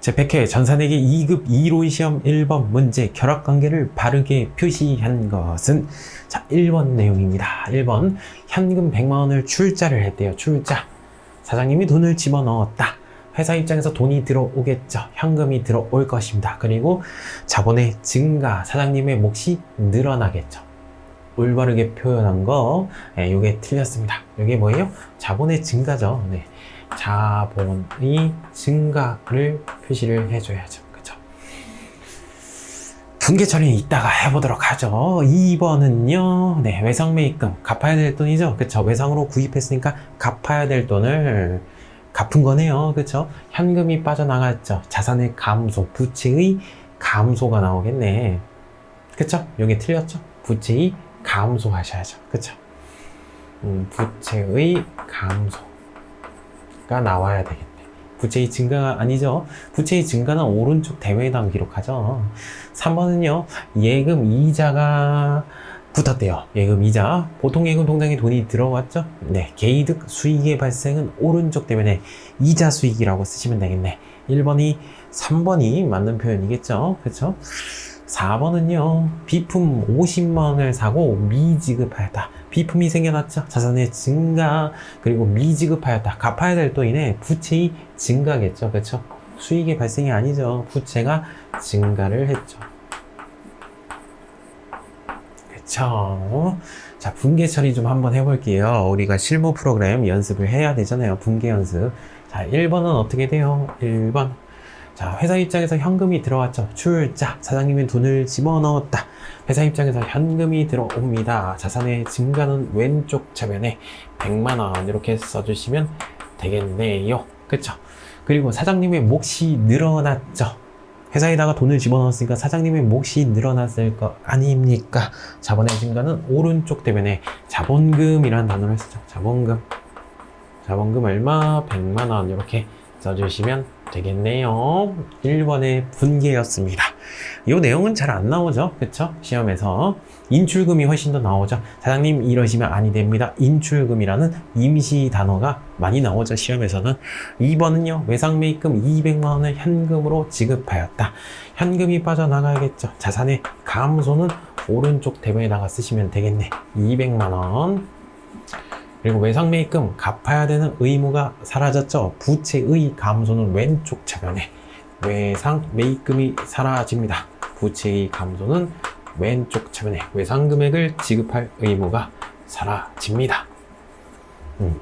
제100회 전산회계 2급 2론 시험 1번 문제 결합관계를 바르게 표시한 것은 자 1번 내용입니다. 1번 현금 100만원을 출자를 했대요. 출자. 사장님이 돈을 집어넣었다. 회사 입장에서 돈이 들어오겠죠. 현금이 들어올 것입니다. 그리고 자본의 증가, 사장님의 몫이 늘어나겠죠. 올바르게 표현한 거, 요게 틀렸습니다. 요게 뭐예요? 자본의 증가죠. 네. 자본의 증가를 표시를 해줘야죠. 그쵸? 분계 처리는 이따가 해보도록 하죠. 2번은요, 네, 외상매입금. 갚아야 될 돈이죠. 그쵸? 외상으로 구입했으니까 갚아야 될 돈을 갚은 거네요. 그쵸? 현금이 빠져나갔죠. 자산의 감소, 부채의 감소가 나오겠네. 그쵸? 요게 틀렸죠? 부채의 감소 하셔야죠. 그쵸? 부채의 감소가 나와야 되겠네. 부채의 증가가 아니죠. 부채의 증가는 오른쪽 대매당 기록하죠. 3번은요, 예금 이자가 붙었대요. 예금 이자. 보통 예금 통장에 돈이 들어왔죠? 네. 개이득 수익의 발생은 오른쪽 대면에 이자 수익이라고 쓰시면 되겠네. 1번이, 3번이 맞는 표현이겠죠? 그쵸? 4번은요, 비품 50만원을 사고 미지급하였다. 비품이 생겨났죠? 자산의 증가, 그리고 미지급하였다. 갚아야 될 돈이네. 부채의 증가겠죠? 그쵸? 수익의 발생이 아니죠. 부채가 증가를 했죠. 그쵸? 자, 분계 처리 좀 한번 해볼게요. 우리가 실무 프로그램 연습을 해야 되잖아요. 분계 연습. 자, 1번은 어떻게 돼요? 1번. 자, 회사 입장에서 현금이 들어왔죠. 출자. 사장님이 돈을 집어넣었다. 회사 입장에서 현금이 들어옵니다. 자산의 증가는 왼쪽 차변에 100만원 이렇게 써주시면 되겠네요. 그쵸? 그리고 사장님의 몫이 늘어났죠. 회사에다가 돈을 집어넣었으니까 사장님의 몫이 늘어났을 거 아닙니까? 자본의 증가는 오른쪽 대변에 자본금이라는 단어를 쓰죠. 자본금. 자본금 얼마? 100만원 이렇게 써주시면 되겠네요. 1번의 분계였습니다. 이 내용은 잘 안 나오죠. 그쵸? 시험에서. 인출금이 훨씬 더 나오죠. 사장님 이러시면 아니 됩니다. 인출금이라는 임시 단어가 많이 나오죠. 시험에서는. 2번은요. 외상매입금 200만원을 현금으로 지급하였다. 현금이 빠져나가야겠죠. 자산의 감소는 오른쪽 대변에다가 쓰시면 되겠네. 200만원. 그리고 외상매입금 갚아야 되는 의무가 사라졌죠. 부채의 감소는 왼쪽 차변에 외상매입금이 사라집니다. 부채의 감소는 왼쪽 차변에 외상금액을 지급할 의무가 사라집니다.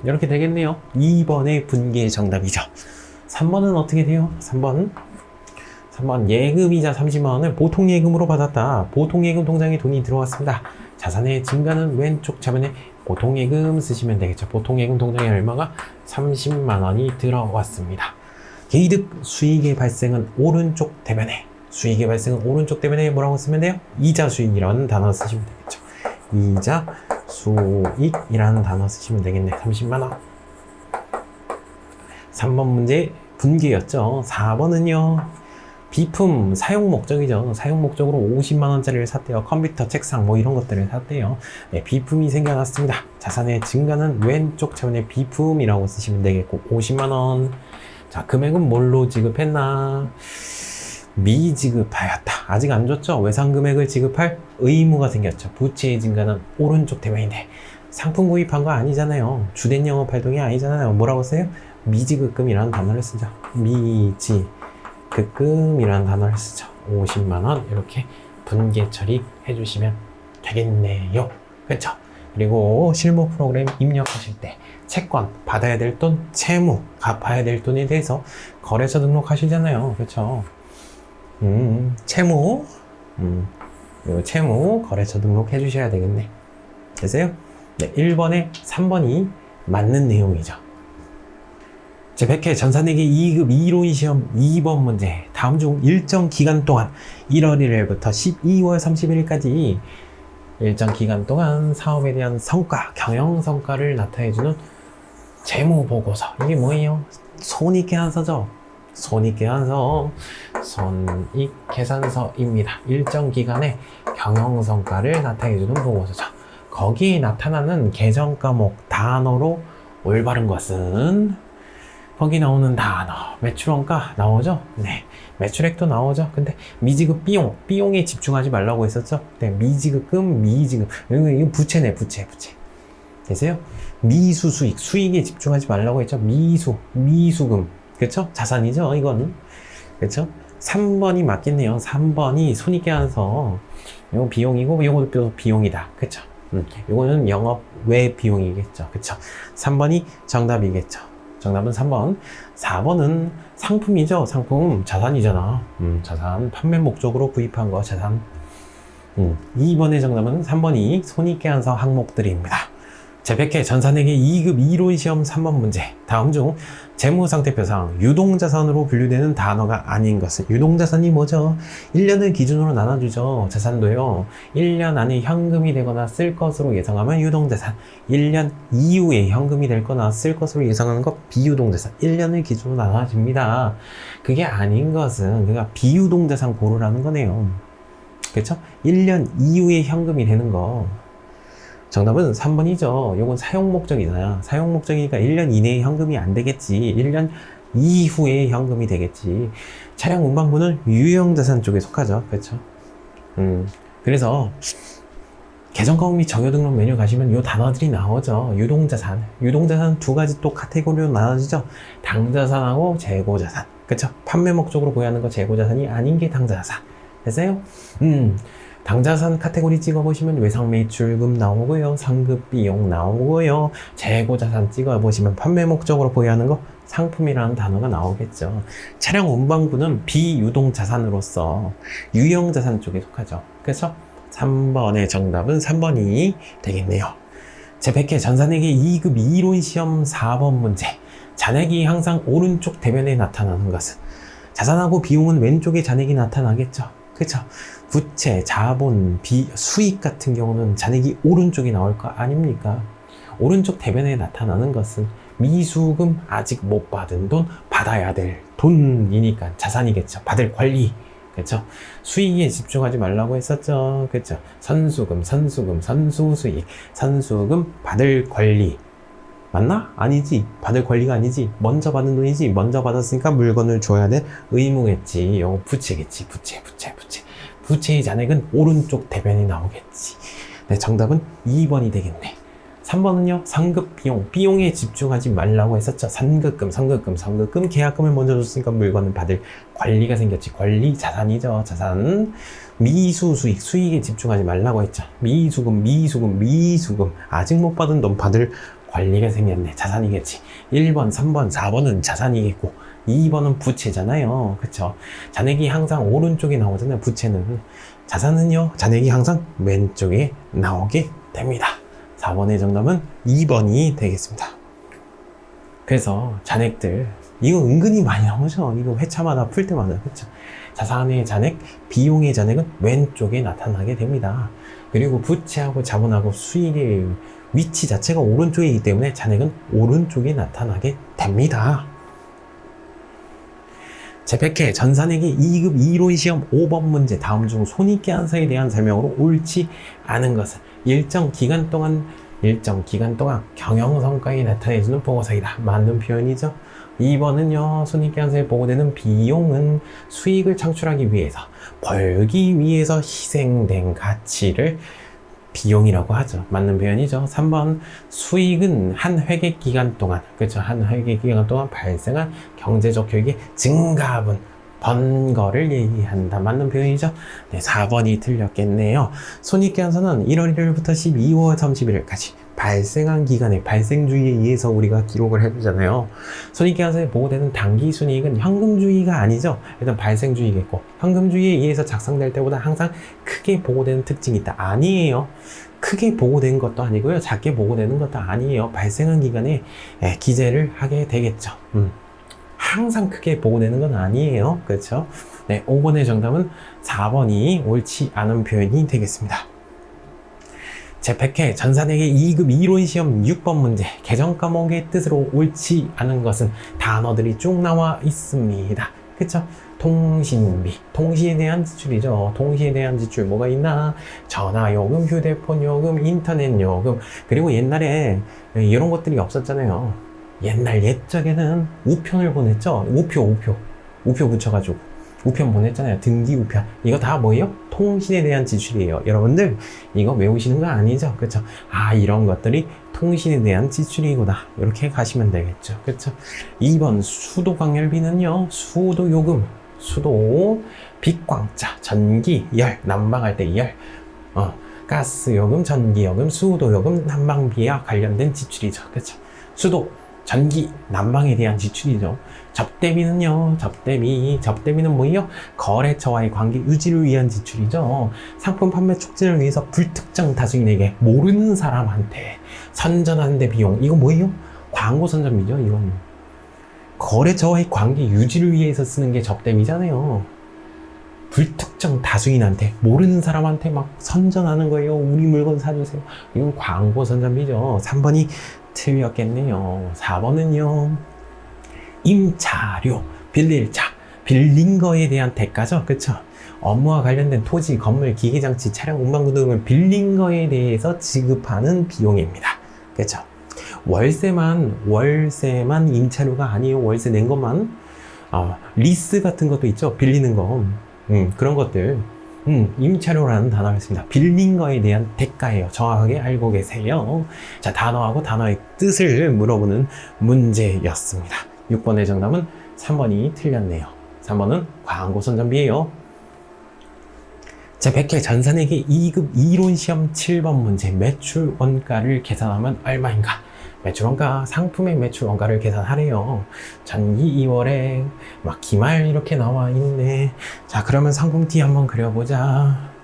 이렇게 되겠네요. 2번의 분계 정답이죠. 3번은 어떻게 돼요? 3번 예금이자 30만원을 보통예금으로 받았다. 보통예금 통장에 돈이 들어왔습니다. 자산의 증가는 왼쪽 차변에 보통예금 쓰시면 되겠죠. 보통예금 통장에 얼마가 30만원이 들어왔습니다. 개이득 수익의 발생은 오른쪽 대변에, 수익의 발생은 오른쪽 대변에 뭐라고 쓰면 돼요? 이자 수익이라는 단어 쓰시면 되겠죠. 이자 수익이라는 단어 쓰시면 되겠네. 30만원. 3번 문제 분계였죠. 4번은요. 비품 사용 목적이죠. 사용 목적으로 50만원짜리를 샀대요. 컴퓨터, 책상 뭐 이런 것들을 샀대요. 네, 비품이 생겨났습니다. 자산의 증가는 왼쪽 차원의 비품이라고 쓰시면 되겠고 50만원. 자, 금액은 뭘로 지급했나? 미지급하였다. 아직 안 줬죠? 외상금액을 지급할 의무가 생겼죠. 부채의 증가는 오른쪽 대변인데 상품 구입한 거 아니잖아요. 주된 영업활동이 아니잖아요. 뭐라고 써요? 미지급금이라는 단어를 쓰죠. 미지급금이라는 단어를 쓰죠. 50만원 이렇게 분계 처리 해주시면 되겠네요. 그렇죠? 그리고 실무 프로그램 입력하실 때 채권, 받아야 될 돈, 채무, 갚아야 될 돈에 대해서 거래처 등록하시잖아요. 그렇죠? 채무, 채무 거래처 등록해 주셔야 되겠네. 되세요? 네, 1번에 3번이 맞는 내용이죠. 제100회 전산회계 2급 2론 시험 2번 문제. 다음 중 일정 기간 동안 1월 1일부터 12월 31일까지 일정 기간 동안 사업에 대한 성과, 경영 성과를 나타내주는 재무보고서. 이게 뭐예요? 손익계산서죠. 손익계산서, 손익계산서입니다. 일정 기간의 경영 성과를 나타내주는 보고서죠. 거기에 나타나는 계정 과목 단어로 올바른 것은 거기 나오는 단어, 매출원가 나오죠? 네. 매출액도 나오죠? 근데 미지급 비용에 집중하지 말라고 했었죠? 네. 미지급금, 미지급. 이거 부채네, 부채. 되세요? 미수 수익에 집중하지 말라고 했죠? 미수금. 그쵸? 자산이죠, 이거는. 그쵸? 3번이 맞겠네요. 3번이 손익계산서. 이거 비용이고, 이것도 비용이다. 그쵸? 이거는 영업 외 비용이겠죠. 그쵸? 3번이 정답이겠죠. 정답은 3번. 4번은 상품이죠. 상품. 자산이잖아. 자산. 판매 목적으로 구입한 거, 자산. 2번의 정답은 3번이 손익계산서 항목들입니다. 제100회 전산회계 2급 이론시험 3번 문제. 다음 중 재무상태표상 유동자산으로 분류되는 단어가 아닌 것은. 유동자산이 뭐죠? 1년을 기준으로 나눠주죠. 자산도요. 1년 안에 현금이 되거나 쓸 것으로 예상하면 유동자산. 1년 이후에 현금이 될 거나 쓸 것으로 예상하는 것 비유동자산. 1년을 기준으로 나눠집니다. 그게 아닌 것은 그러니까 비유동자산 고르라는 거네요. 그렇죠? 1년 이후에 현금이 되는 거. 정답은 3번이죠. 요건 사용 목적이잖아. 사용 목적이니까 1년 이내에 현금이 안 되겠지. 1년 이후에 현금이 되겠지. 차량 운반부는 유형자산 쪽에 속하죠. 그렇죠? 그래서 계정가업 및 정여등록 메뉴 가시면 요 단어들이 나오죠. 유동자산. 유동자산 두 가지 또 카테고리로 나눠지죠. 당자산하고 재고자산. 그렇죠? 판매 목적으로 구매하는 거 재고자산이 아닌 게 당자산. 됐어요? 당자산 카테고리 찍어보시면 외상매출금 나오고요. 상급비용 나오고요. 재고자산 찍어보시면 판매 목적으로 보유하는 거 상품이라는 단어가 나오겠죠. 차량 운반부는 비유동자산으로서 유형자산 쪽에 속하죠. 그래서 3번의 정답은 3번이 되겠네요. 제100회 전산회계 2급 이론시험 4번 문제. 잔액이 항상 오른쪽 대변에 나타나는 것은. 자산하고 비용은 왼쪽에 잔액이 나타나겠죠. 그렇죠? 부채, 자본, 수익 같은 경우는 잔액이 오른쪽에 나올 거 아닙니까? 오른쪽 대변에 나타나는 것은 미수금 아직 못 받은 돈, 받아야 될 돈이니까 자산이겠죠. 받을 권리. 그렇죠? 수익에 집중하지 말라고 했었죠. 그렇죠? 선수금, 선수수익, 선수금 받을 권리. 맞나? 아니지. 받을 권리가 아니지. 먼저 받은 돈이지. 먼저 받았으니까 물건을 줘야 될 의무겠지. 요거 부채겠지. 부채. 부채의 잔액은 오른쪽 대변이 나오겠지. 네, 정답은 2번이 되겠네. 3번은요, 상급 비용에 집중하지 말라고 했었죠. 상급금, 계약금을 먼저 줬으니까 물건을 받을 권리가 생겼지. 권리, 자산이죠. 자산. 수익에 집중하지 말라고 했죠. 미수금. 아직 못 받은 돈 받을 권리가 생겼네. 자산이겠지. 1번, 3번, 4번은 자산이겠고, 2번은 부채잖아요. 그쵸? 잔액이 항상 오른쪽에 나오잖아요. 부채는. 자산은요, 잔액이 항상 왼쪽에 나오게 됩니다. 4번의 정답은 2번이 되겠습니다. 그래서 잔액들, 이거 은근히 많이 나오죠. 이거 회차마다 풀 때마다. 그쵸? 자산의 잔액, 비용의 잔액은 왼쪽에 나타나게 됩니다. 그리고 부채하고 자본하고 수익의 위치 자체가 오른쪽이기 때문에 잔액은 오른쪽에 나타나게 됩니다. 제100회 전산회계 2급 이론시험 5번 문제. 다음 중 손익계산서에 대한 설명으로 옳지 않은 것은. 일정 기간 동안 경영성과에 나타내주는 보고서이다. 맞는 표현이죠. 2번은요, 손익계산서에 보고되는 비용은 수익을 창출하기 위해서, 벌기 위해서 희생된 가치를 비용이라고 하죠. 맞는 표현이죠. 3번, 수익은 한 회계 기간 동안, 그렇죠. 한 회계 기간 동안 발생한 경제적 효익의 증가분, 번 거를 얘기한다. 맞는 표현이죠. 네, 4번이 틀렸겠네요. 손익계산서는 1월 1일부터 12월 31일까지 발생한 기간의 발생주의에 의해서 우리가 기록을 해두잖아요. 손익계산서에 보고되는 당기순이익은 현금주의가 아니죠. 일단 발생주의겠고, 현금주의에 의해서 작성될 때보다 항상 크게 보고되는 특징이 있다. 아니에요. 크게 보고된 것도 아니고요. 작게 보고되는 것도 아니에요. 발생한 기간에 기재를 하게 되겠죠. 항상 크게 보고되는 건 아니에요. 그렇죠? 네, 5번의 정답은 4번이 옳지 않은 표현이 되겠습니다. 제100회 전산회계 2급 이론시험 6번 문제. 계정 과목의 뜻으로 옳지 않은 것은 단어들이 쭉 나와 있습니다. 그쵸? 통신비, 통신에 대한 지출이죠. 통신에 대한 지출 뭐가 있나? 전화요금, 휴대폰요금, 인터넷요금. 그리고 옛날에 이런 것들이 없었잖아요. 옛날 옛적에는 우편을 보냈죠. 우표 붙여가지고 우편 보냈잖아요. 등기 우편. 이거 다 뭐예요? 통신에 대한 지출이에요. 여러분들 이거 외우시는 거 아니죠? 그쵸? 아, 이런 것들이 통신에 대한 지출이구나. 이렇게 가시면 되겠죠. 그쵸? 2번 수도 광열비는요. 수도 요금, 수도 빛광자, 전기, 열, 난방할 때 열, 가스 요금, 전기 요금, 수도 요금, 난방비와 관련된 지출이죠. 그쵸? 수도, 전기, 난방에 대한 지출이죠. 접대비는요, 접대비는 뭐예요? 거래처와의 관계 유지를 위한 지출이죠. 상품 판매 촉진을 위해서 불특정 다수인에게 모르는 사람한테 선전하는 데 비용, 이거 뭐예요? 광고 선전비죠, 이건. 거래처와의 관계 유지를 위해서 쓰는 게 접대비잖아요. 불특정 다수인한테, 모르는 사람한테 막 선전하는 거예요. 우리 물건 사주세요. 이건 광고 선전비죠. 3번이 틀렸겠네요. 4번은요. 임차료, 빌릴차, 빌린 거에 대한 대가죠. 그쵸? 업무와 관련된 토지, 건물, 기계장치, 차량, 운반구 등을 빌린 거에 대해서 지급하는 비용입니다. 그쵸? 월세만 임차료가 아니에요. 월세 낸 것만. 리스 같은 것도 있죠. 빌리는 거. 그런 것들. 임차료라는 단어를 씁니다. 빌린 거에 대한 대가예요. 정확하게 알고 계세요. 자, 단어하고 단어의 뜻을 물어보는 문제였습니다. 6번의 정답은 3번이 틀렸네요. 3번은 광고 선전비예요. 자, 100회 전산회계 2급 이론시험 7번 문제. 매출 원가를 계산하면 얼마인가? 매출 원가, 상품의 매출 원가를 계산하래요. 전기 2월에 막 기말 이렇게 나와 있네. 자, 그러면 상품 T 한번 그려보자.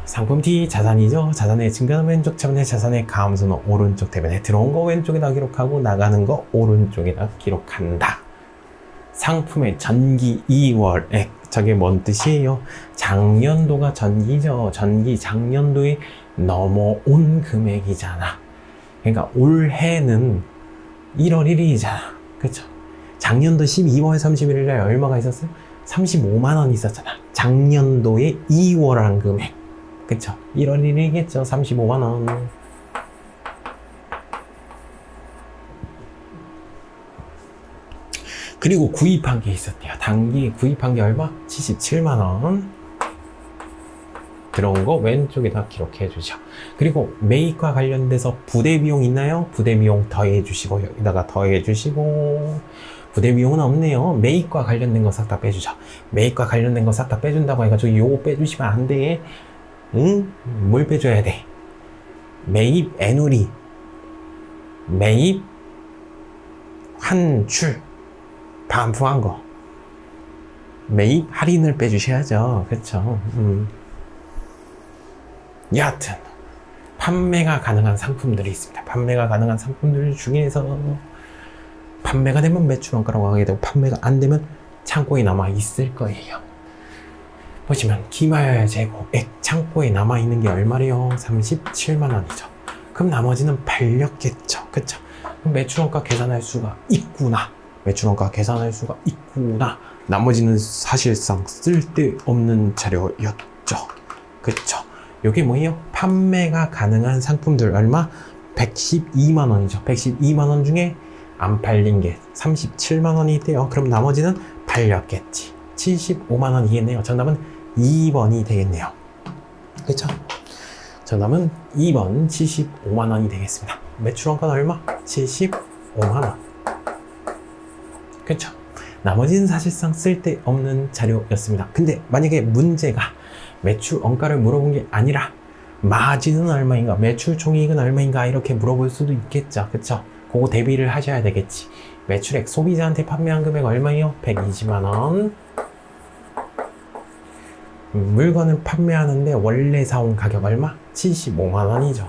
상품 T 자산이죠. 자산의 증가는 왼쪽 차변에, 자산의 감소는 오른쪽 대변에. 들어온 거 왼쪽에다 기록하고 나가는 거 오른쪽에다 기록한다. 상품의 전기 2월액, 저게 뭔 뜻이에요? 작년도가 전기죠. 전기 작년도에 넘어온 금액이잖아. 그러니까 올해는 1월 1일이잖아. 그쵸? 작년도 12월 31일 날 얼마가 있었어요? 35만 원 있었잖아. 작년도에 2월 한 금액. 그쵸? 1월 1일이겠죠. 35만 원. 그리고 구입한 게 있었대요. 단기 구입한 게 얼마? 77만 원. 들어온 거 왼쪽에다 기록해 주죠. 그리고 매입과 관련돼서 부대 비용 있나요? 부대 비용 더해 주시고, 여기다가 더해 주시고. 부대 비용은 없네요. 매입과 관련된 거 싹 다 빼주죠. 매입과 관련된 거 싹 다 빼준다고 해가지고 요거 빼주시면 안 돼. 응? 뭘 빼줘야 돼? 매입 애누리, 매입 환출, 반품한 거, 매입 할인을 빼주셔야죠. 그쵸? 여하튼 판매가 가능한 상품들이 있습니다. 판매가 가능한 상품들 중에서 판매가 되면 매출 원가라고 하게 되고, 판매가 안 되면 창고에 남아 있을 거예요. 보시면 기말 재고액 창고에 남아 있는 게 얼마래요? 37만 원이죠. 그럼 나머지는 팔렸겠죠. 그쵸? 그럼 매출 원가 계산할 수가 있구나. 매출 원가 계산할 수가 있구나. 나머지는 사실상 쓸데없는 자료였죠. 그쵸? 요게 뭐예요? 판매가 가능한 상품들 얼마? 112만 원이죠. 112만 원 중에 안 팔린 게 37만 원이 있대요. 그럼 나머지는 팔렸겠지. 75만 원이겠네요. 정답은 2번이 되겠네요. 그쵸? 정답은 2번 75만 원이 되겠습니다. 매출 원가는 얼마? 75만 원. 그쵸? 나머지는 사실상 쓸데없는 자료였습니다. 근데 만약에 문제가 매출 원가를 물어본 게 아니라 마진은 얼마인가, 매출 총이익은 얼마인가 이렇게 물어볼 수도 있겠죠. 그쵸? 그거 대비를 하셔야 되겠지. 매출액, 소비자한테 판매한 금액 얼마예요? 120만 원. 물건을 판매하는데 원래 사온 가격 얼마? 75만 원이죠.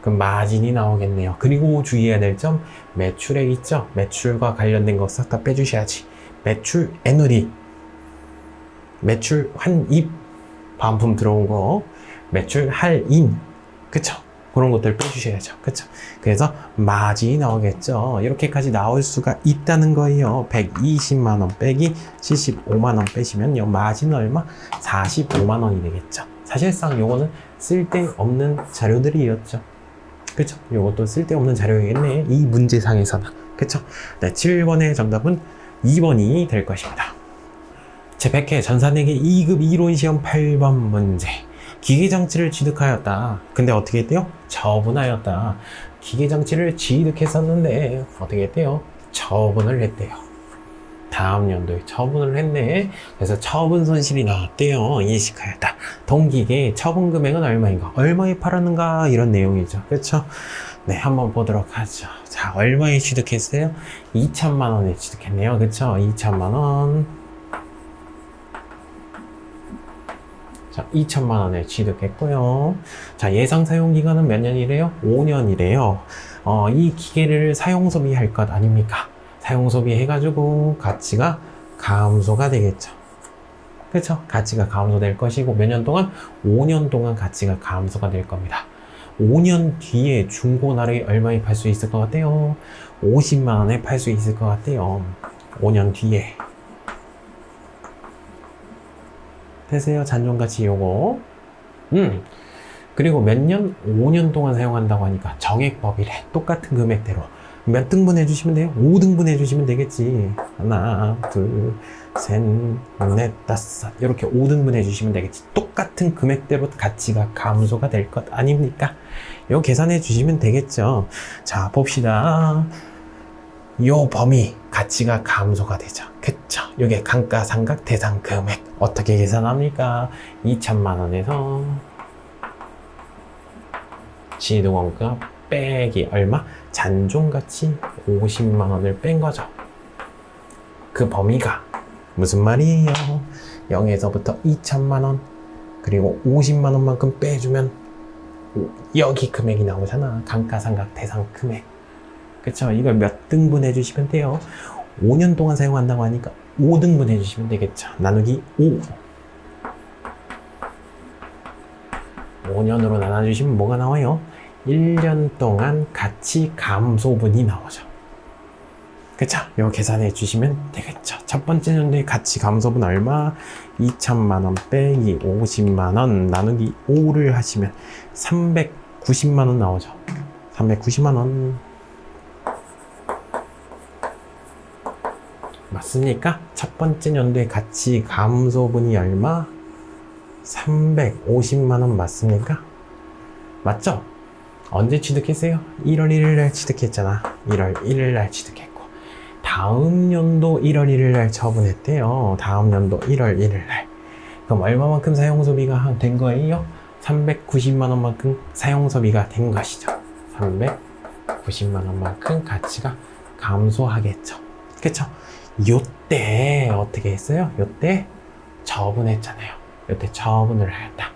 그럼 마진이 나오겠네요. 그리고 주의해야 될 점, 매출액 있죠? 매출과 관련된 거 싹 다 빼주셔야지. 매출 애누리, 매출 환입, 반품 들어온 거, 매출 할인, 그쵸? 그런 것들 빼주셔야죠. 그쵸? 그래서 마진이 나오겠죠. 이렇게까지 나올 수가 있다는 거예요. 120만 원 빼기 75만 원 빼시면요, 마진은 얼마? 45만 원이 되겠죠. 사실상 요거는 쓸데없는 자료들이었죠. 그쵸? 요것도 쓸데없는 자료이겠네. 이 문제상에서는. 그쵸? 네, 7번의 정답은 2번이 될 것입니다. 제100회 전산회계 2급 이론시험 8번 문제. 기계장치를 취득하였다. 근데 어떻게 했대요? 처분하였다. 기계장치를 취득했었는데 어떻게 했대요? 처분을 했대요. 다음 연도에 처분을 했네. 그래서 처분 손실이 나왔대요. 인식하였다. 동기계 처분 금액은 얼마인가? 얼마에 팔았는가? 이런 내용이죠. 그렇죠? 네, 한번 보도록 하죠. 자, 얼마에 취득했어요? 2천만 원에 취득했네요. 그렇죠? 2천만 원. 자, 2천만 원에 취득했고요. 자, 예상 사용 기간은 몇 년이래요? 5년이래요. 이 기계를 사용 소비할 것 아닙니까? 사용 소비해가지고 가치가 감소가 되겠죠. 그렇죠? 가치가 감소될 것이고 몇 년 동안? 5년 동안 가치가 감소가 될 겁니다. 5년 뒤에 중고나라에 얼마에 팔 수 있을 것 같아요? 50만 원에 팔 수 있을 것 같아요. 5년 뒤에. 되세요? 잔존가치 요거. 그리고 몇 년? 5년 동안 사용한다고 하니까 정액법이래. 똑같은 금액대로. 몇 등분 해주시면 돼요? 5등분 해주시면 되겠지. 하나, 둘, 셋, 넷, 다섯. 이렇게 5등분 해주시면 되겠지. 똑같은 금액대로 가치가 감소가 될 것 아닙니까? 이거 계산해 주시면 되겠죠. 자, 봅시다. 요 범위, 가치가 감소가 되죠. 그쵸? 요게 감가상각 대상 금액. 어떻게 계산합니까? 2천만 원에서 시등원가 빼기 얼마? 잔존가치 50만 원을 뺀 거죠. 그 범위가 무슨 말이에요? 0에서부터 2천만 원 그리고 50만 원만큼 빼주면 여기 금액이 나오잖아. 감가상각 대상 금액. 그쵸? 이걸 몇 등분 해주시면 돼요? 5년 동안 사용한다고 하니까 5등분 해주시면 되겠죠. 나누기 5. 5년으로 나눠주시면 뭐가 나와요? 1년 동안 가치 감소분이 나오죠. 그쵸? 이거 계산해 주시면 되겠죠. 첫 번째 연도의 가치 감소분 얼마? 2천만 원 빼기 50만 원 나누기 5를 하시면 390만 원 나오죠. 390만 원. 맞습니까? 첫 번째 연도의 가치 감소분이 얼마? 350만 원 맞습니까? 맞죠? 언제 취득했어요? 1월 1일 날 취득했잖아. 1월 1일 날 취득했고 다음 연도 1월 1일 날 처분했대요. 다음 연도 1월 1일 날. 그럼 얼마만큼 사용 소비가 된 거예요? 390만 원만큼 사용 소비가 된 것이죠. 390만 원만큼 가치가 감소하겠죠. 그쵸? 요때 어떻게 했어요? 요때 처분했잖아요. 요때 처분을 하였다.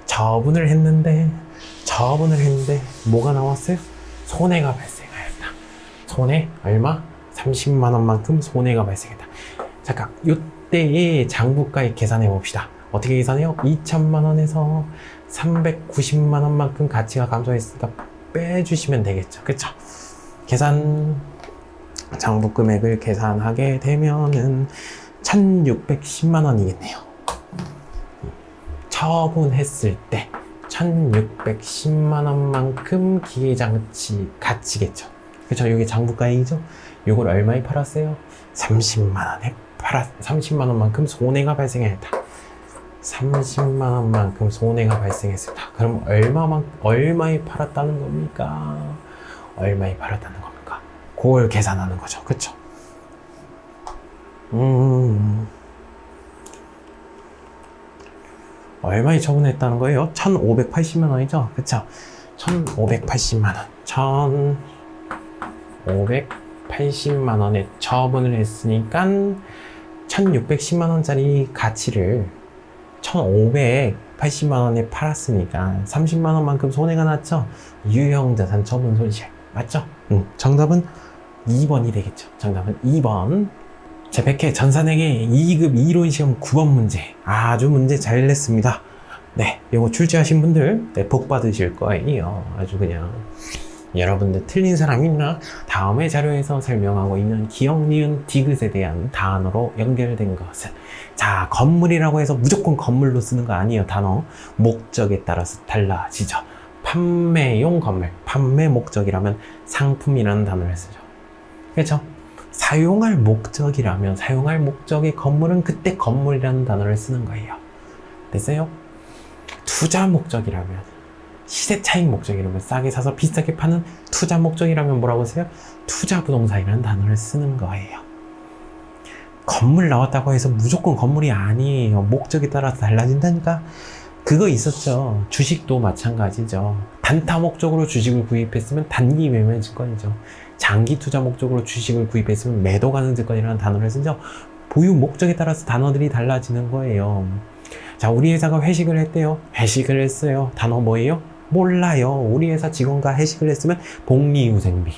처분을 했는데 뭐가 나왔어요? 손해가 발생하였다. 손해 얼마? 30만 원만큼 손해가 발생했다. 잠깐, 요때의 장부가액 계산해 봅시다. 어떻게 계산해요? 2천만 원에서 390만 원만큼 가치가 감소했으니까 빼주시면 되겠죠. 그쵸? 계산, 장부 금액을 계산하게 되면은 1610만 원이겠네요. 처분했을 때 1610만 원만큼 기계장치 가치겠죠. 그쵸? 이게 장부가액이죠? 이걸 얼마에 팔았어요? 30만 원에 30만 원만큼 손해가 발생했다. 30만 원만큼 손해가 발생했습니다. 그럼 얼마에 팔았다는 겁니까? 얼마에 팔았다는 겁니까? 그걸 계산하는 거죠. 그쵸? 얼마에 처분했다는 거예요? 1580만 원이죠? 그쵸? 1580만 원. 1580만 원에 처분을 했으니까 1610만 원짜리 가치를 1580만 원에 팔았으니까 30만 원만큼 손해가 났죠? 유형자산 처분 손실. 맞죠? 정답은 2번이 되겠죠. 정답은 2번. 제100회 전산회계 2급 이론시험 9번 문제. 아주 문제 잘 냈습니다. 네, 이거 출제하신 분들 네, 복 받으실 거예요. 아주 그냥. 여러분들 틀린 사람 있나? 다음의 자료에서 설명하고 있는 기억, 니은, 디귿에 대한 단어로 연결된 것은 자, 건물이라고 해서 무조건 건물로 쓰는 거 아니에요. 단어. 목적에 따라서 달라지죠. 판매용 건물, 판매 목적이라면 상품이라는 단어를 쓰죠. 그렇죠? 사용할 목적이라면 사용할 목적의 건물은 그때 건물이라는 단어를 쓰는 거예요. 됐어요? 투자 목적이라면, 시세 차익 목적이라면, 싸게 사서 비싸게 파는 투자 목적이라면 뭐라고 하세요? 투자 부동산이라는 단어를 쓰는 거예요. 건물 나왔다고 해서 무조건 건물이 아니에요. 목적에 따라서 달라진다니까. 그거 있었죠. 주식도 마찬가지죠. 단타 목적으로 주식을 구입했으면 단기 매매 증권이죠. 장기 투자 목적으로 주식을 구입했으면 매도 가능 증권이라는 단어를 쓰죠. 보유 목적에 따라서 단어들이 달라지는 거예요. 자, 우리 회사가 회식을 했대요. 회식을 했어요. 단어 뭐예요? 몰라요. 우리 회사 직원과 회식을 했으면 복리후생비.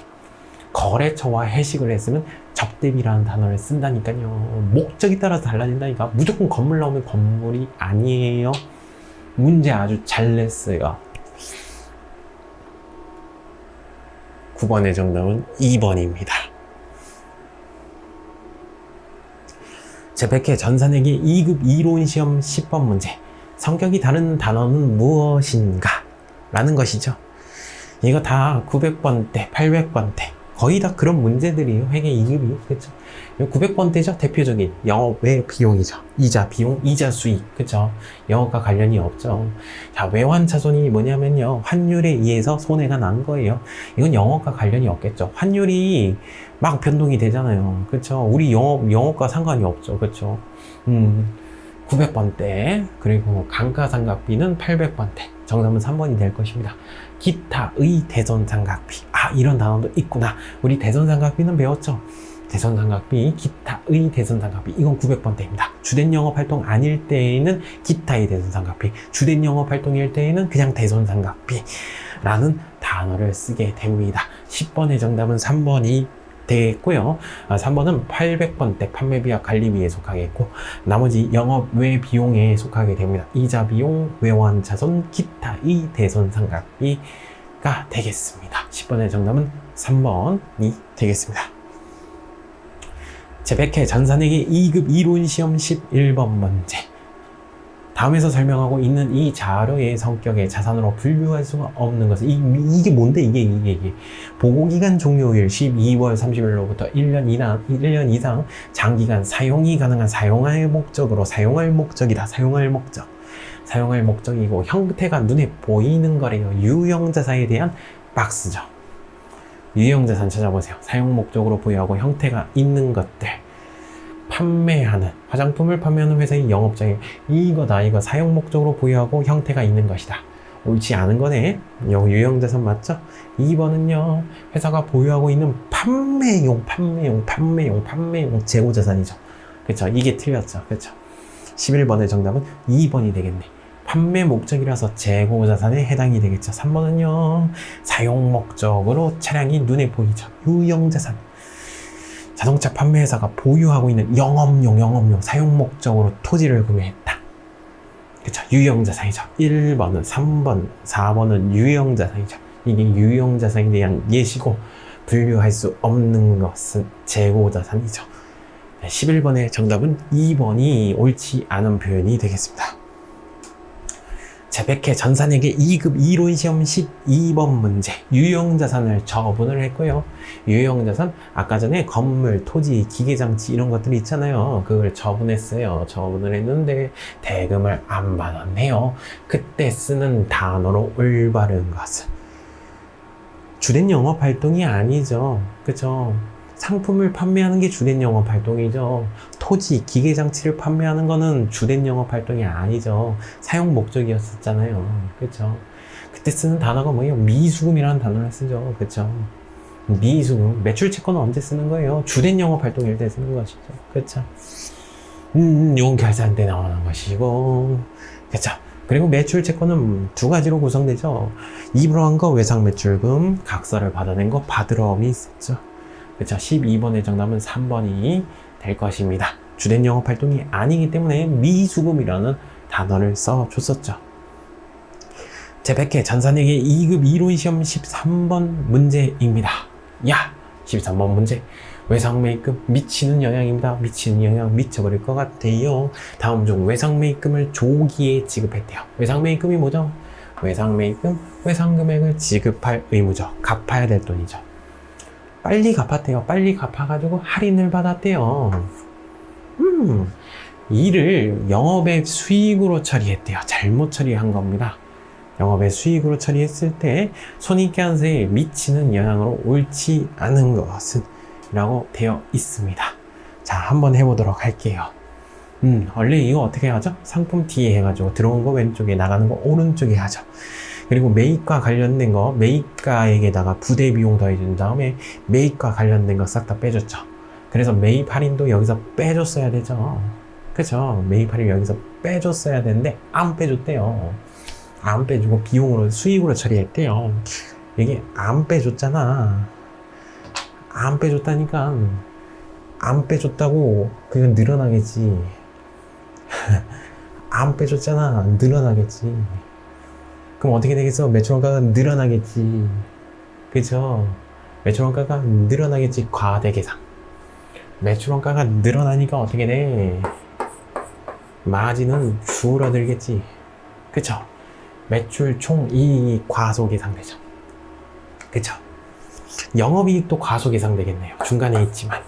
거래처와 회식을 했으면 접대비라는 단어를 쓴다니까요. 목적에 따라서 달라진다니까. 무조건 건물 나오면 건물이 아니에요. 문제 아주 잘 냈어요. 9번의 정답은 2번입니다. 제100회 전산회계 2급 이론시험 10번 문제. 성격이 다른 단어는 무엇인가? 라는 것이죠. 이거 다 900번대, 800번대. 거의 다 그런 문제들이에요. 회계 2급이. 그쵸? 900번대죠. 대표적인 영업 외 비용이죠. 이자 비용, 이자 수익. 그쵸? 영업과 관련이 없죠. 자, 외환 차손이 뭐냐면요. 환율에 의해서 손해가 난 거예요. 이건 영업과 관련이 없겠죠. 환율이 막 변동이 되잖아요. 그쵸? 우리 영업과 상관이 없죠. 그쵸? 900번대. 그리고 감가상각비는 800번대. 정답은 3번이 될 것입니다. 기타의 대손상각비. 아, 이런 단어도 있구나. 우리 대손상각비는 배웠죠? 대손상각비, 기타의 대손상각비. 이건 900번대입니다. 주된 영업활동 아닐 때에는 기타의 대손상각비, 주된 영업활동일 때에는 그냥 대손상각비 라는 단어를 쓰게 됩니다. 10번의 정답은 3번이 되겠고요. 3번은 800번대 판매비와 관리비에 속하겠고, 나머지 영업 외 비용에 속하게 됩니다. 이자 비용, 외환 차손, 기타의 대손상각비가 되겠습니다. 10번의 정답은 3번이 되겠습니다. 제100회 전산회계 2급 이론시험 11번 문제. 다음에서 설명하고 있는 이 자료의 성격의 자산으로 분류할 수가 없는 것은 이게 뭔데? 이게 보고기간 종료일 12월 30일로부터 1년 이상 장기간 사용이 가능한 사용할 목적으로 사용할 목적이다. 사용할 목적이고 형태가 눈에 보이는 거래요. 유형자산에 대한 박스죠. 유형자산 찾아보세요. 사용 목적으로 보유하고 형태가 있는 것들. 판매하는, 화장품을 판매하는 회사의 영업장애. 이거 사용 목적으로 보유하고 형태가 있는 것이다. 옳지 않은 거네. 유형자산 맞죠? 2번은요, 회사가 보유하고 있는 판매용 재고자산이죠. 그쵸? 이게 틀렸죠. 그쵸? 11번의 정답은 2번이 되겠네. 판매 목적이라서 재고자산에 해당이 되겠죠. 3번은요, 사용 목적으로 차량이 눈에 보이죠. 유형자산. 자동차 판매회사가 보유하고 있는 영업용 사용 목적으로 토지를 구매했다. 그쵸? 유형자산이죠. 1번은, 3번, 4번은 유형자산이죠. 이게 유형자산에 대한 예시고, 분류할 수 없는 것은 재고자산이죠. 11번의 정답은 2번이 옳지 않은 표현이 되겠습니다. 제100회 전산회계 2급 이론시험 12번 문제. 유형자산을 처분을 했고요. 유형자산, 아까 전에 건물, 토지, 기계장치 이런 것들이 있잖아요. 그걸 처분했어요. 처분을 했는데 대금을 안 받았네요. 그때 쓰는 단어로 올바른 것은 주된 영업활동이 아니죠. 그쵸? 상품을 판매하는 게 주된 영업활동이죠. 토지, 기계장치를 판매하는 거는 주된 영업활동이 아니죠. 사용 목적이었었잖아요. 그쵸? 그때 쓰는 단어가 뭐예요? 미수금이라는 단어를 쓰죠. 그쵸? 미수금. 매출채권은 언제 쓰는 거예요? 주된 영업활동일 때 쓰는 것이죠. 그쵸? 이건 결산 때 나오는 것이고. 그쵸? 그리고 매출채권은 두 가지로 구성되죠. 입으로 한 거 외상매출금, 각서를 받아낸 거 받으러움이 있었죠. 그쵸? 12번의 정답은 3번이 될 것입니다. 주된 영업활동이 아니기 때문에 미수금이라는 단어를 써줬었죠. 제100회 전산회계 2급 이론시험 13번 문제입니다. 13번 문제. 외상매입금 미치는 영향입니다. 미치는 영향 미쳐버릴 것 같아요. 다음 중 외상매입금을 조기에 지급했대요. 외상매입금이 뭐죠? 외상매입금, 외상금액을 지급할 의무죠. 갚아야 될 돈이죠. 빨리 갚았대요. 빨리 갚아가지고 할인을 받았대요. 이를 영업의 수익으로 처리했대요. 잘못 처리한 겁니다. 영업의 수익으로 처리했을 때 손익계산서에 미치는 영향으로 옳지 않은 것은 라고 되어 있습니다. 자, 한번 해보도록 할게요. 원래 이거 어떻게 하죠? 상품 뒤에 해가지고 들어온 거 왼쪽에, 나가는 거 오른쪽에 하죠. 그리고 매입과 관련된 거, 매입가액에다가 부대 비용 더해준 다음에 매입과 관련된 거 싹 다 빼줬죠. 그래서 매입 할인도 여기서 빼줬어야 되죠. 그쵸? 매입 할인 여기서 빼줬어야 되는데 안 빼줬대요. 안 빼주고 비용으로, 수익으로 처리했대요. 이게 안 빼줬잖아. 안 빼줬다니까. 안 빼줬다고 그냥 늘어나겠지. 안 빼줬잖아. 늘어나겠지. 그럼 어떻게 되겠어? 매출원가가 늘어나겠지. 그죠? 매출원가가 늘어나겠지. 과대계상. 매출원가가 늘어나니까 어떻게 돼? 마진은 줄어들겠지. 그쵸? 매출 총이익이 과소계상되죠. 그쵸? 영업이익도 과소계상되겠네요. 중간에 있지만.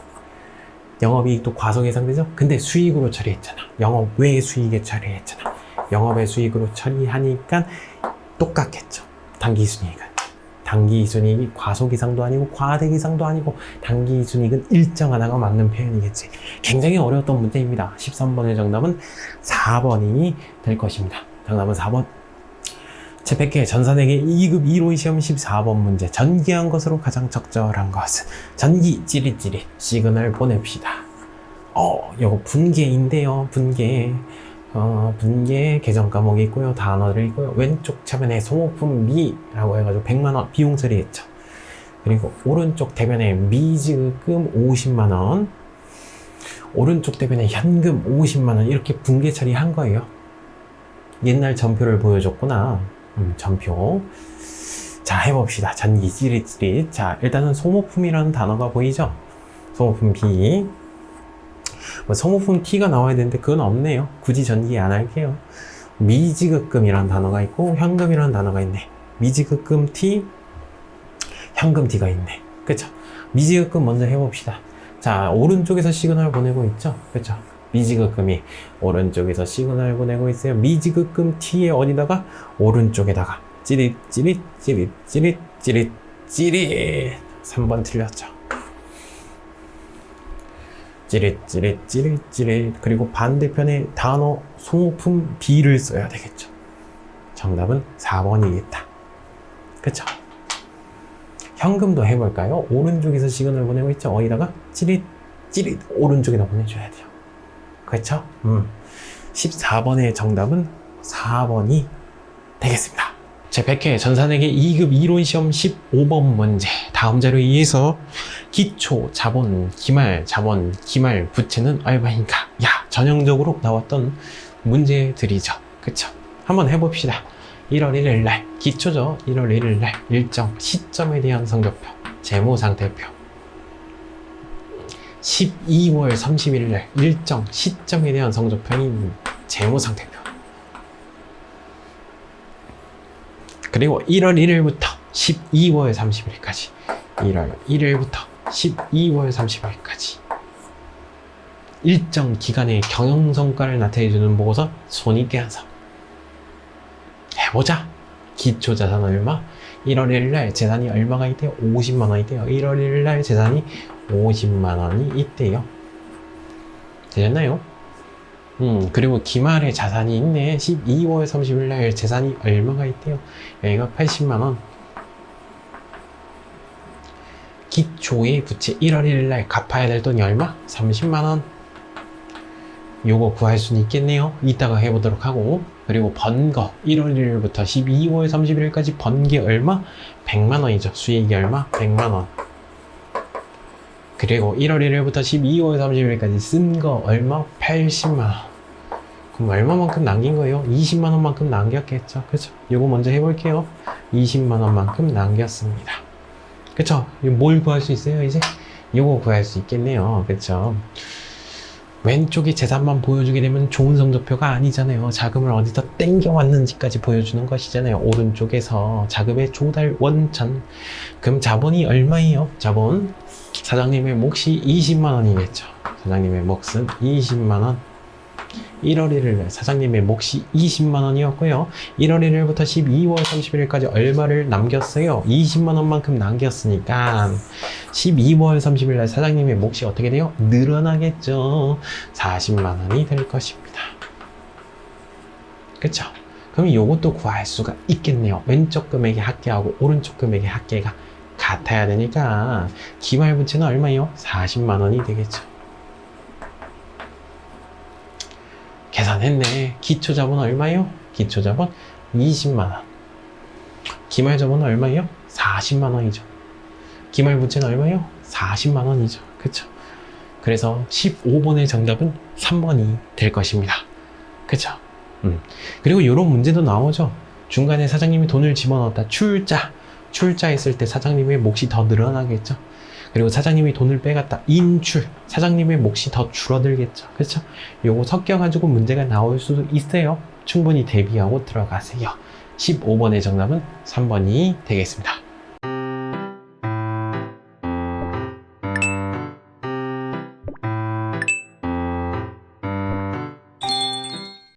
영업이익도 과소계상되죠? 근데 수익으로 처리했잖아. 영업 외 수익에 처리했잖아. 영업의 수익으로 처리하니까 똑같겠죠. 당기순이익은. 당기순이익이 과소계상도 아니고 과대계상도 아니고 당기순이익은 일정 하나가 맞는 표현이겠지. 굉장히 어려웠던 문제입니다. 13번의 정답은 4번이 될 것입니다. 정답은 4번. 제100회 전산회계 2급 1호 시험 14번 문제. 전기한 것으로 가장 적절한 것은 전기 찌릿찌릿 시그널 보냅시다. 요거 분계인데요. 분계. 분계 계정 과목이 있고요. 단어들이 있고요. 왼쪽 차변에 소모품 미라고 해가지고 100만원 비용 처리했죠. 그리고 오른쪽 대변에 미지급금 50만원, 오른쪽 대변에 현금 50만원 이렇게 분계 처리한 거예요. 옛날 전표를 보여줬구나. 전표. 자, 해봅시다. 전기 찌릿찌릿. 자, 일단은 소모품이라는 단어가 보이죠? 소모품 B. 소모품 T가 나와야 되는데 그건 없네요. 굳이 전기 안 할게요. 미지급금이라는 단어가 있고 현금이라는 단어가 있네. 미지급금 T, 현금 T가 있네. 그쵸? 미지급금 먼저 해봅시다. 자, 오른쪽에서 시그널 보내고 있죠? 그쵸? 미지급금이 오른쪽에서 시그널 보내고 있어요. 미지급금 T에 어디다가? 오른쪽에다가 찌릿찌릿 찌릿찌릿 찌릿찌릿 3번 틀렸죠. 찌릿찌릿 그리고 반대편에 단어 소모품 B를 써야 되겠죠. 정답은 4번이겠다. 그쵸? 현금도 해볼까요? 오른쪽에서 시그널 보내고 있죠. 어디다가? 찌릿찌릿 오른쪽에다 보내줘야 돼요. 그렇죠? 14번의 정답은 4번이 되겠습니다. 제100회 전산회계 2급 이론 시험 15번 문제. 다음 자료에 의해서 기초, 자본, 기말, 자본, 기말, 부채는 얼마인가? 야, 전형적으로 나왔던 문제들이죠. 그쵸? 한번 해봅시다. 1월 1일 날, 기초죠. 1월 1일 날 일정 시점에 대한 성적표, 재무상태표. 12월 30일 날 일정 시점에 대한 성적표인 재무상태표. 그리고 1월 1일부터 12월 30일까지 1월 1일부터 12월 30일까지 일정 기간의 경영성과를 나타내주는 보고서 손익계산서. 해보자. 기초자산 얼마? 1월 1일날 재산이 얼마가 있대요? 50만원 있대요. 1월 1일날 재산이 50만원이 있대요. 되셨나요? 그리고 기말에 자산이 있네. 12월 30일날 재산이 얼마가 있대요? 여기가 80만원. 기초의 부채 1월 1일날 갚아야 될 돈이 얼마? 30만원. 요거 구할 수는 있겠네요. 이따가 해보도록 하고. 그리고 번거 1월 1일부터 12월 31일까지 번 게 얼마? 100만원이죠. 수익이 얼마? 100만원. 그리고 1월 1일부터 12월 30일까지 쓴 거 얼마? 80만원. 그럼 얼마만큼 남긴 거예요? 20만원만큼 남겼겠죠. 그쵸? 요거 먼저 해볼게요. 20만원만큼 남겼습니다. 그쵸? 뭘 구할 수 있어요, 이제? 요거 구할 수 있겠네요. 그쵸? 왼쪽이 재산만 보여주게 되면 좋은 성적표가 아니잖아요. 자금을 어디다 땡겨왔는지까지 보여주는 것이잖아요. 오른쪽에서 자금의 조달 원천. 그럼 자본이 얼마예요? 자본. 사장님의 몫이 20만 원이겠죠. 사장님의 몫은 20만 원. 1월 1일 사장님의 몫이 20만 원이었고요. 1월 1일부터 12월 31일까지 얼마를 남겼어요? 20만 원만큼 남겼으니까 12월 30일 날 사장님의 몫이 어떻게 돼요? 늘어나겠죠. 40만 원이 될 것입니다. 그쵸? 그럼 이것도 구할 수가 있겠네요. 왼쪽 금액의 합계하고 오른쪽 금액의 합계가 같아야 되니까 기말부채는 얼마예요? 40만 원이 되겠죠. 계산했네. 기초자본 얼마예요? 기초자본 20만 원. 기말자본은 얼마예요? 40만 원이죠. 기말부채는 얼마예요? 40만 원이죠. 그쵸? 그래서 15번의 정답은 3번이 될 것입니다. 그쵸? 그리고 이런 문제도 나오죠. 중간에 사장님이 돈을 집어넣었다. 출자했을 때 사장님의 몫이 더 늘어나겠죠. 그리고 사장님이 돈을 빼갔다. 인출. 사장님의 몫이 더 줄어들겠죠. 그렇죠? 요거 섞여가지고 문제가 나올 수도 있어요. 충분히 대비하고 들어가세요. 15번의 정답은 3번이 되겠습니다.